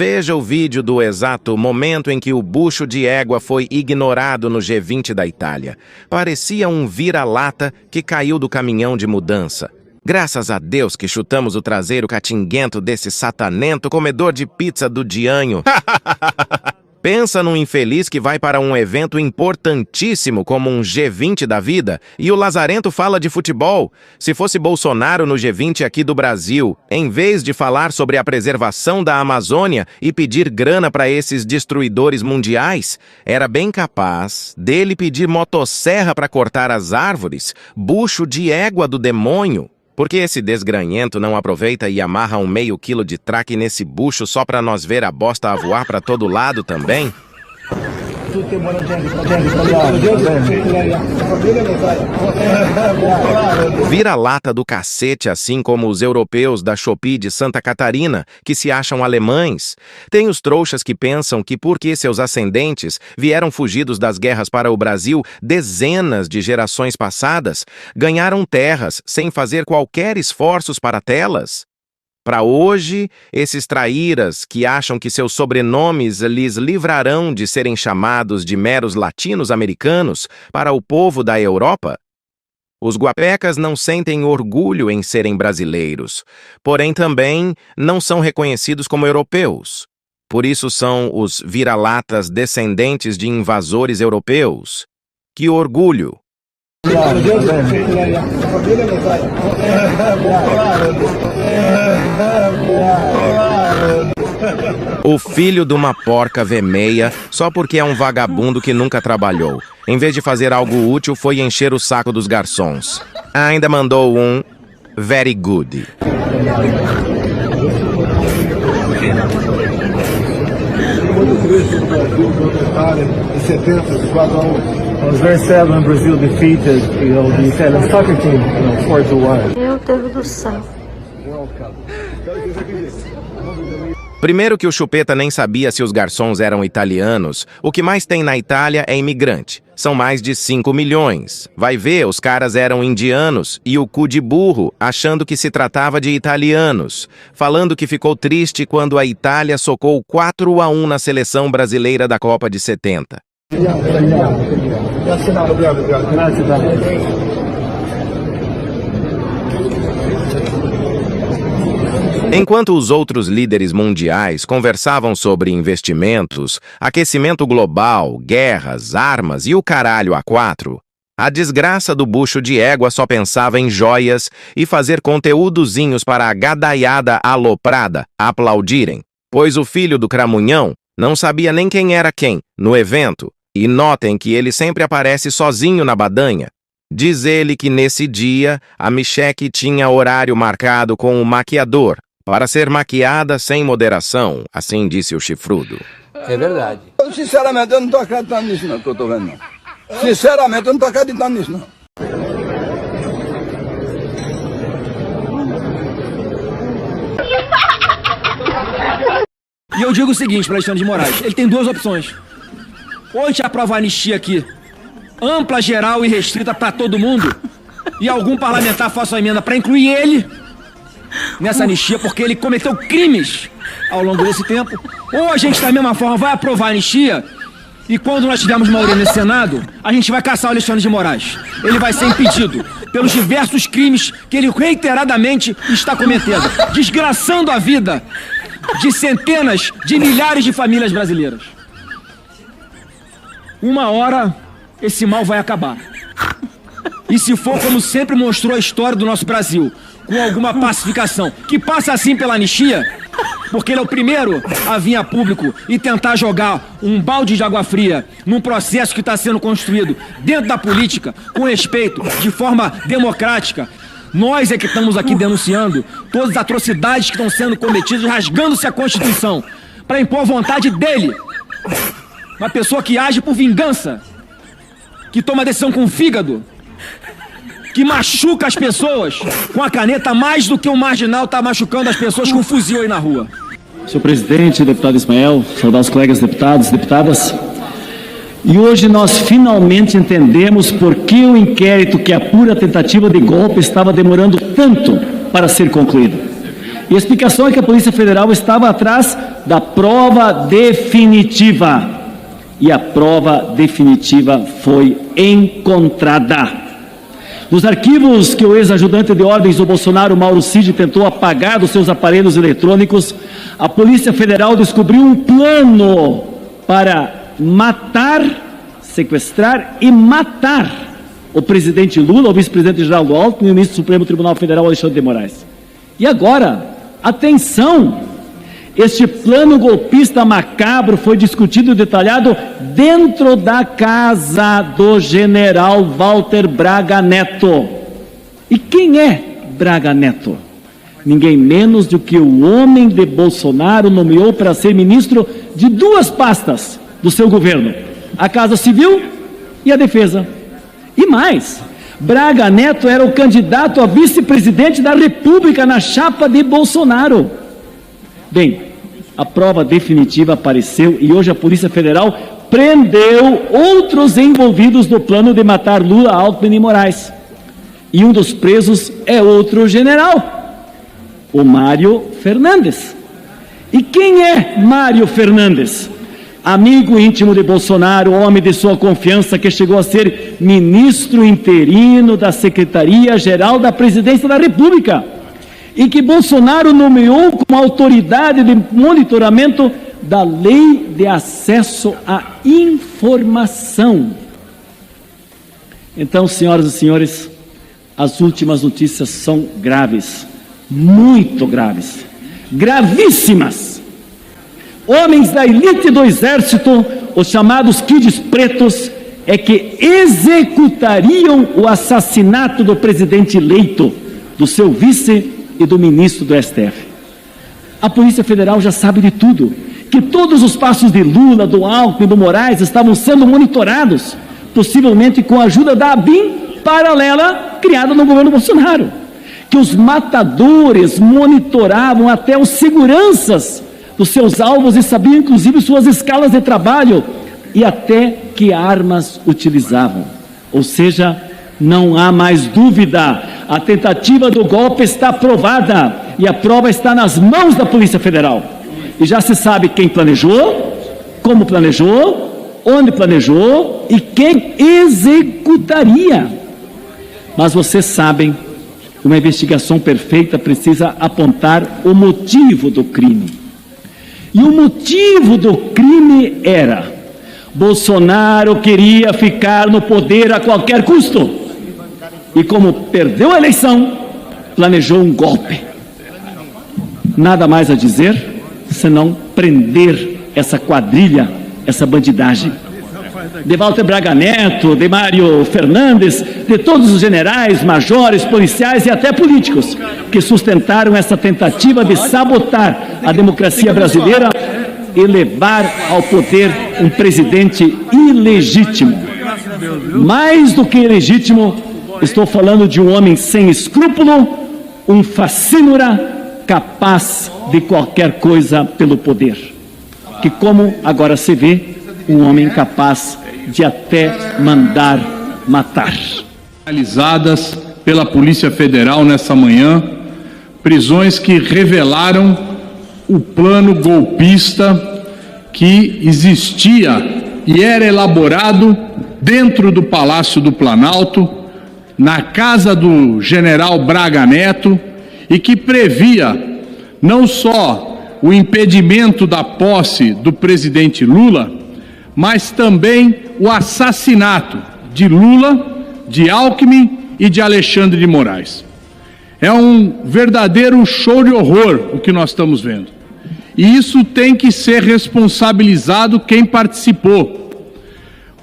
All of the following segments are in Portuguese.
Veja o vídeo do exato momento em que o bucho de égua foi ignorado no G20 da Itália. Parecia um vira-lata que caiu do caminhão de mudança. Graças a Deus que chutamos o traseiro catinguento desse satanento comedor de pizza do Dianho. Pensa num infeliz que vai para um evento importantíssimo como um G20 da vida e o lazarento fala de futebol. Se fosse Bolsonaro no G20 aqui do Brasil, em vez de falar sobre a preservação da Amazônia e pedir grana para esses destruidores mundiais, era bem capaz dele pedir motosserra para cortar as árvores, bucho de égua do demônio. Porque esse desgranhento não aproveita e amarra um meio quilo de traque nesse bucho só pra nós ver a bosta a voar pra todo lado também? Vira-lata do cacete, assim como os europeus da Shopee de Santa Catarina, que se acham alemães. Tem os trouxas que pensam que porque seus ascendentes vieram fugidos das guerras para o Brasil dezenas de gerações passadas, ganharam terras sem fazer qualquer esforços para tê-las. Para hoje, esses traíras que acham que seus sobrenomes lhes livrarão de serem chamados de meros latinos-americanos para o povo da Europa, os guapecas não sentem orgulho em serem brasileiros, porém também não são reconhecidos como europeus. Por isso são os vira-latas descendentes de invasores europeus. Que orgulho! O filho de uma porca vermelha só porque é um vagabundo que nunca trabalhou. Em vez de fazer algo útil, foi encher o saco dos garçons. Ainda mandou um very good. I was very sad when Brazil defeated, the Italian soccer team, 4-1. Meu Deus do céu. Primeiro que o Chupeta nem sabia se os garçons eram italianos. O que mais tem na Itália é imigrante. São mais de 5 milhões. Vai ver, os caras eram indianos e o cu de burro, achando que se tratava de italianos. Falando que ficou triste quando a Itália socou 4-1 na seleção brasileira da Copa de 70. Enquanto os outros líderes mundiais conversavam sobre investimentos, aquecimento global, guerras, armas e o caralho A4, a desgraça do bucho de égua só pensava em joias e fazer conteúdozinhos para a gadaiada aloprada aplaudirem, pois o filho do cramunhão não sabia nem quem era quem no evento, e notem que ele sempre aparece sozinho na badanha. Diz ele que nesse dia a Micheque tinha horário marcado com o maquiador, para ser maquiada sem moderação, assim disse o chifrudo. É verdade. Sinceramente, eu não tô acreditando nisso não, que eu tô vendo não. Sinceramente, eu não tô acreditando nisso não. E eu digo o seguinte para Alexandre de Moraes, ele tem duas opções. Ou a gente aprova a anistia aqui, ampla, geral e restrita para todo mundo, e algum parlamentar faça uma emenda para incluir ele nessa anistia, porque ele cometeu crimes ao longo desse tempo. Ou a gente, da mesma forma, vai aprovar a anistia e quando nós tivermos maioria nesse Senado, a gente vai caçar o Alexandre de Moraes. Ele vai ser impedido pelos diversos crimes que ele reiteradamente está cometendo, desgraçando a vida de centenas de milhares de famílias brasileiras. Uma hora, esse mal vai acabar. E se for como sempre mostrou a história do nosso Brasil, com alguma pacificação, que passa assim pela anistia, porque ele é o primeiro a vir a público e tentar jogar um balde de água fria num processo que está sendo construído dentro da política, com respeito, de forma democrática. Nós é que estamos aqui denunciando todas as atrocidades que estão sendo cometidas, rasgando-se a Constituição, para impor a vontade dele. Uma pessoa que age por vingança, que toma decisão com o fígado, que machuca as pessoas com a caneta mais do que um marginal está machucando as pessoas com um fuzil aí na rua. Senhor presidente, deputado Ismael, saudar os colegas deputados e deputadas. E hoje nós finalmente entendemos por que o inquérito que apura a tentativa de golpe estava demorando tanto para ser concluído. E a explicação é que a Polícia Federal estava atrás da prova definitiva. E a prova definitiva foi encontrada. Nos arquivos que o ex-ajudante de ordens do Bolsonaro, Mauro Cid, tentou apagar dos seus aparelhos eletrônicos, a Polícia Federal descobriu um plano para matar, sequestrar e matar o presidente Lula, o vice-presidente Geraldo Alckmin e o ministro do Supremo Tribunal Federal, Alexandre de Moraes. E agora, atenção, este plano golpista macabro foi discutido e detalhado dentro da casa do general Walter Braga Neto. E quem é Braga Neto? Ninguém menos do que o homem de Bolsonaro nomeou para ser ministro de duas pastas do seu governo: a Casa Civil e a Defesa. E mais, Braga Neto era o candidato a vice-presidente da República na chapa de Bolsonaro. Bem, a prova definitiva apareceu e hoje a Polícia Federal prendeu outros envolvidos no plano de matar Lula, Alckmin e Moraes. E um dos presos é outro general, o Mário Fernandes. E quem é Mário Fernandes? Amigo íntimo de Bolsonaro, homem de sua confiança, que chegou a ser ministro interino da Secretaria-Geral da Presidência da República, e que Bolsonaro nomeou como autoridade de monitoramento da Lei de Acesso à Informação. Então, senhoras e senhores, as últimas notícias são graves, muito graves, gravíssimas. Homens da elite do Exército, os chamados kids pretos, é que executariam o assassinato do presidente eleito, do seu vice e do ministro do STF. A Polícia Federal já sabe de tudo, que todos os passos de Lula, do Alckmin, do Moraes estavam sendo monitorados, possivelmente com a ajuda da ABIN paralela criada no governo Bolsonaro, que os matadores monitoravam até os seguranças dos seus alvos e sabiam inclusive suas escalas de trabalho e até que armas utilizavam. Ou seja, não há mais dúvida, a tentativa do golpe está provada e a prova está nas mãos da Polícia Federal. E já se sabe quem planejou, como planejou, onde planejou e quem executaria. Mas vocês sabem, uma investigação perfeita precisa apontar o motivo do crime. E o motivo do crime era: Bolsonaro queria ficar no poder a qualquer custo. E como perdeu a eleição, planejou um golpe. Nada mais a dizer, senão prender essa quadrilha, essa bandidagem. De Walter Braga Neto, de Mário Fernandes, de todos os generais, majores, policiais e até políticos que sustentaram essa tentativa de sabotar a democracia brasileira e levar ao poder um presidente ilegítimo. Mais do que ilegítimo, estou falando de um homem sem escrúpulo, um facínora capaz de qualquer coisa pelo poder. Que, como agora se vê, um homem capaz de até mandar matar. Realizadas pela Polícia Federal nessa manhã, prisões que revelaram o plano golpista que existia e era elaborado dentro do Palácio do Planalto, na casa do general Braga Neto, e que previa não só o impedimento da posse do presidente Lula, mas também o assassinato de Lula, de Alckmin e de Alexandre de Moraes. É um verdadeiro show de horror o que nós estamos vendo. E isso tem que ser responsabilizado quem participou.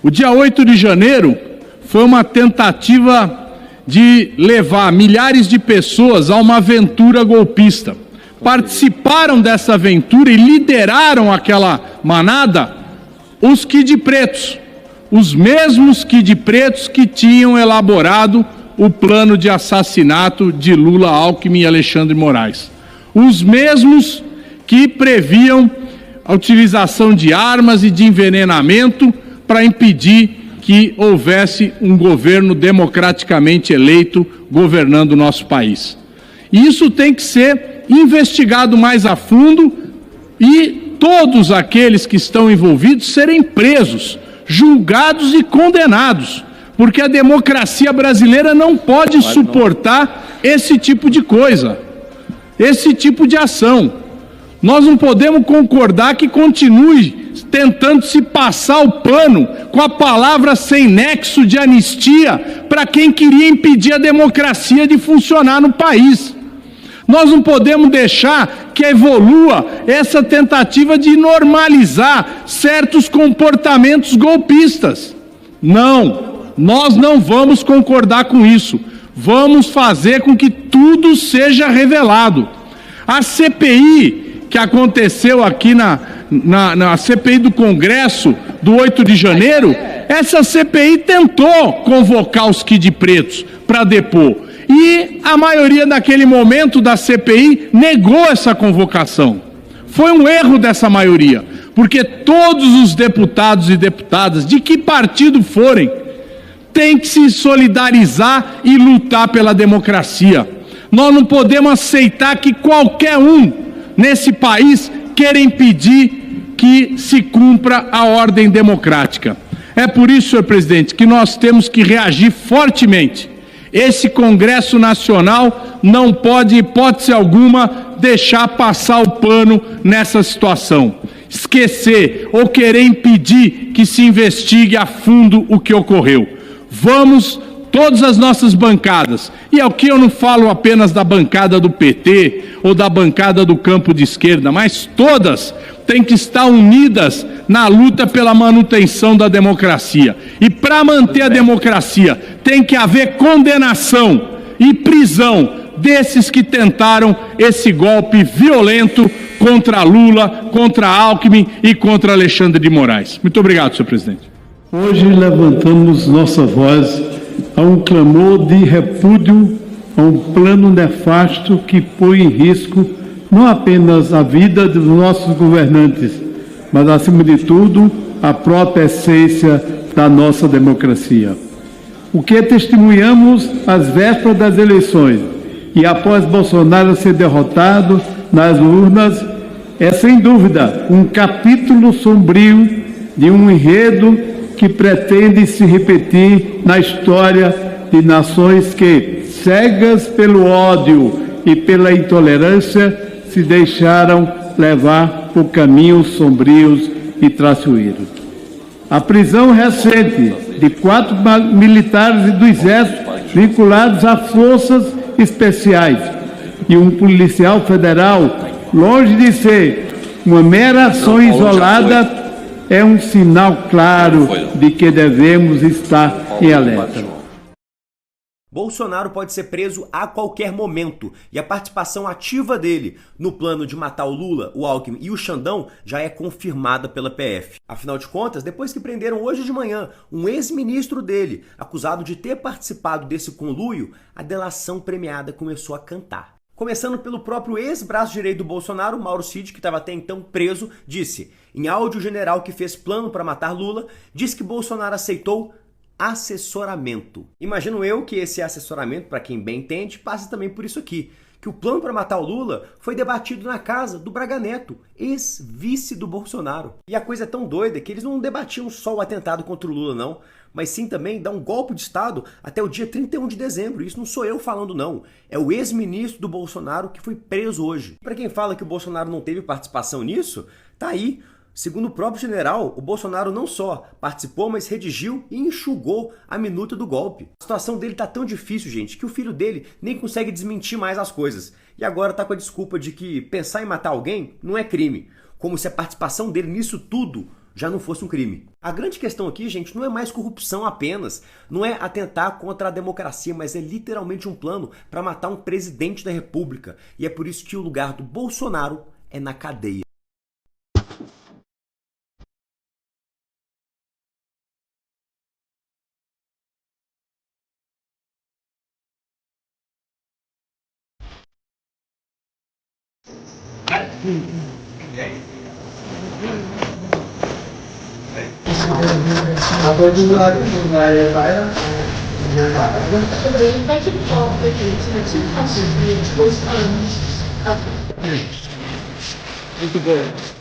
O dia 8 de janeiro foi uma tentativa de levar milhares de pessoas a uma aventura golpista. Participaram dessa aventura e lideraram aquela manada os Kid Pretos, os mesmos Kid Pretos que tinham elaborado o plano de assassinato de Lula, Alckmin e Alexandre de Moraes. Os mesmos que previam a utilização de armas e de envenenamento para impedir que houvesse um governo democraticamente eleito governando o nosso país. E isso tem que ser investigado mais a fundo e todos aqueles que estão envolvidos serem presos, julgados e condenados, porque a democracia brasileira não pode suportar esse tipo de coisa, esse tipo de ação. Nós não podemos concordar que continue tentando se passar o pano com a palavra sem nexo de anistia para quem queria impedir a democracia de funcionar no país. Nós não podemos deixar que evolua essa tentativa de normalizar certos comportamentos golpistas. Não, nós não vamos concordar com isso. Vamos fazer com que tudo seja revelado. A CPI que aconteceu aqui na CPI do Congresso do 8 de janeiro, essa CPI tentou convocar os Kid Pretos para depor. E a maioria naquele momento da CPI negou essa convocação. Foi um erro dessa maioria, porque todos os deputados e deputadas, de que partido forem, têm que se solidarizar e lutar pela democracia. Nós não podemos aceitar que qualquer um nesse país queira impedir que se cumpra a ordem democrática. É por isso, senhor presidente, que nós temos que reagir fortemente. Esse Congresso Nacional não pode, em hipótese alguma, deixar passar o pano nessa situação. Esquecer ou querer impedir que se investigue a fundo o que ocorreu. Vamos, todas as nossas bancadas, e aqui eu não falo apenas da bancada do PT ou da bancada do campo de esquerda, mas todas têm que estar unidas na luta pela manutenção da democracia. E para manter a democracia tem que haver condenação e prisão desses que tentaram esse golpe violento contra Lula, contra Alckmin e contra Alexandre de Moraes. Muito obrigado, senhor presidente. Hoje levantamos nossa voz a um clamor de repúdio a um plano nefasto que põe em risco não apenas a vida dos nossos governantes, mas, acima de tudo, a própria essência da nossa democracia. O que testemunhamos às vésperas das eleições e após Bolsonaro ser derrotado nas urnas é, sem dúvida, um capítulo sombrio de um enredo que pretende se repetir na história de nações que, cegas pelo ódio e pela intolerância, se deixaram levar por caminhos sombrios e traiçoeiros. A prisão recente de 4 militares do Exército vinculados a forças especiais e um policial federal, longe de ser uma mera ação isolada, é um sinal claro de que devemos estar em alerta. Bolsonaro pode ser preso a qualquer momento e a participação ativa dele no plano de matar o Lula, o Alckmin e o Xandão já é confirmada pela PF. Afinal de contas, depois que prenderam hoje de manhã um ex-ministro dele, acusado de ter participado desse conluio, a delação premiada começou a cantar. Começando pelo próprio ex-braço direito do Bolsonaro, Mauro Cid, que estava até então preso, disse, em áudio, o general que fez plano para matar Lula, disse que Bolsonaro aceitou assessoramento. Imagino eu que esse assessoramento, para quem bem entende, passa também por isso aqui, que o plano para matar o Lula foi debatido na casa do Braga Neto, ex-vice do Bolsonaro. E a coisa é tão doida que eles não debatiam só o atentado contra o Lula, não, mas sim também dar um golpe de Estado até o dia 31 de dezembro. Isso não sou eu falando, não. É o ex-ministro do Bolsonaro que foi preso hoje. Para quem fala que o Bolsonaro não teve participação nisso, tá aí. Segundo o próprio general, o Bolsonaro não só participou, mas redigiu e enxugou a minuta do golpe. A situação dele tá tão difícil, gente, que o filho dele nem consegue desmentir mais as coisas. E agora tá com a desculpa de que pensar em matar alguém não é crime. Como se a participação dele nisso tudo já não fosse um crime. A grande questão aqui, gente, não é mais corrupção apenas. Não é atentar contra a democracia, mas é literalmente um plano para matar um presidente da República. E é por isso que o lugar do Bolsonaro é na cadeia. Sobre o que é que pode, gente, não tinha Muito bom.